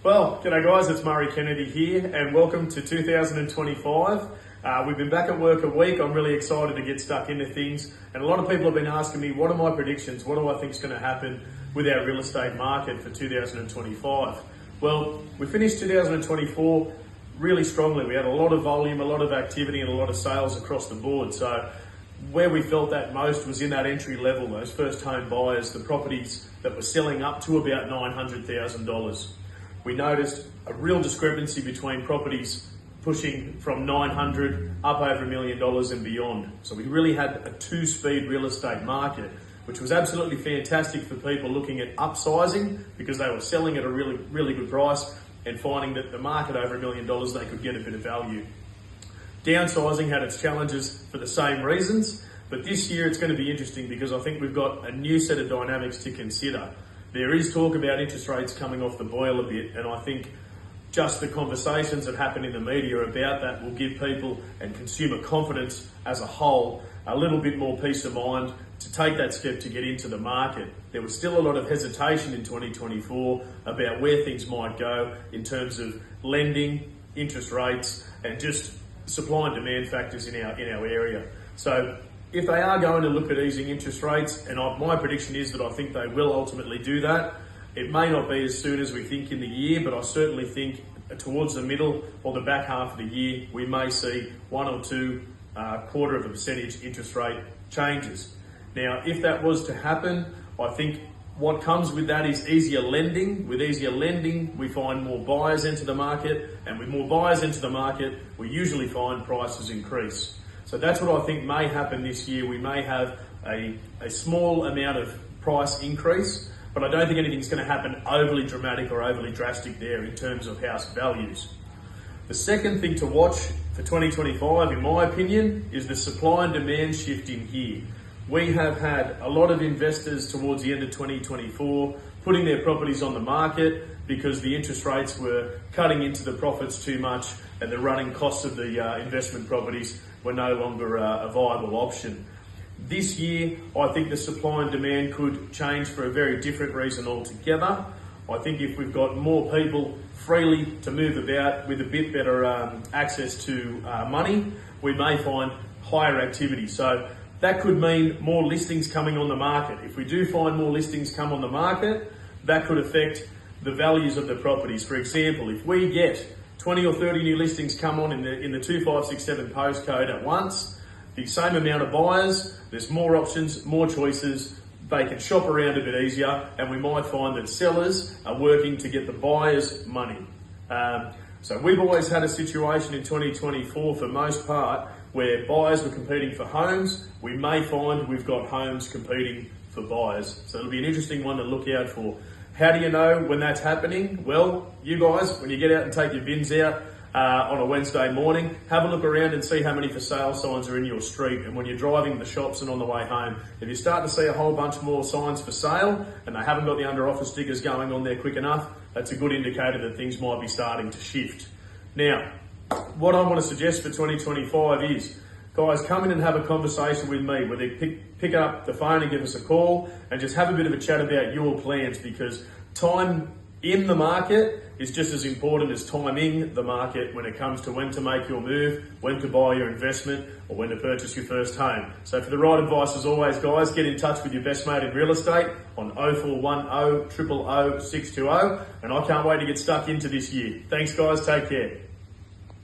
Well, g'day guys, it's Murray Kennedy here and welcome to 2025. We've been back at work a week. I'm really excited to get stuck into things, and a lot of people have been asking me, what are my predictions? What do I think is going to happen with our real estate market for 2025? Well, we finished 2024 really strongly. We had a lot of volume, a lot of activity and a lot of sales across the board. So where we felt that most was in that entry level, those first home buyers, the properties that were selling up to about $900,000. We noticed a real discrepancy between properties pushing from 900 up over $1 million and beyond. So we really had a two-speed real estate market, which was absolutely fantastic for people looking at upsizing because they were selling at a really good price and finding that the market over $1 million, they could get a bit of value. Downsizing had its challenges for the same reasons, but this year it's going to be interesting because I think we've got a new set of dynamics to consider. There is talk about interest rates coming off the boil a bit, and I think just the conversations that happen in the media about that will give people and consumer confidence as a whole a little bit more peace of mind to take that step to get into the market. There was still a lot of hesitation in 2024 about where things might go in terms of lending, interest rates, and just supply and demand factors in our area. So if they are going to look at easing interest rates, and my prediction is that I think they will ultimately do that, it may not be as soon as we think in the year, but I certainly think towards the middle or the back half of the year, we may see 1 or 2 0.25% interest rate changes. Now, if that was to happen, I think what comes with that is easier lending. With easier lending, we find more buyers enter the market, and with more buyers enter the market, we usually find prices increase. So that's what I think may happen this year. We may have a small amount of price increase, but I don't think anything's going to happen overly dramatic or overly drastic there in terms of house values. The second thing to watch for 2025, in my opinion, is the supply and demand shift in here. We have had a lot of investors towards the end of 2024 putting their properties on the market because the interest rates were cutting into the profits too much and the running costs of the investment properties were no longer a viable option. This year, I think the supply and demand could change for a very different reason altogether. I think if we've got more people freely to move about with a bit better access to money, we may find higher activity. So that could mean more listings coming on the market. If we do find more listings come on the market, that could affect the values of the properties. For example, if we get 20 or 30 new listings come on in the 2567 postcode at once, the same amount of buyers, there's more options, more choices, they can shop around a bit easier, and we might find that sellers are working to get the buyers money. So we've always had a situation in 2024 for most part where buyers were competing for homes. We may find we've got homes competing for buyers. So it'll be an interesting one to look out for. How do you know when that's happening? Well, you guys, when you get out and take your bins out on a Wednesday morning, have a look around and see how many for sale signs are in your street. And when you're driving the shops and on the way home, if you start to see a whole bunch more signs for sale and they haven't got the under offer stickers going on there quick enough, that's a good indicator that things might be starting to shift. Now, what I want to suggest for 2025 is, guys, come in and have a conversation with me, whether pick up the phone and give us a call and just have a bit of a chat about your plans, because time in the market is just as important as timing the market when it comes to when to make your move, when to buy your investment, or when to purchase your first home. So for the right advice, as always, guys, get in touch with your best mate in real estate on 0410 000 620, and I can't wait to get stuck into this year. Thanks, guys. Take care.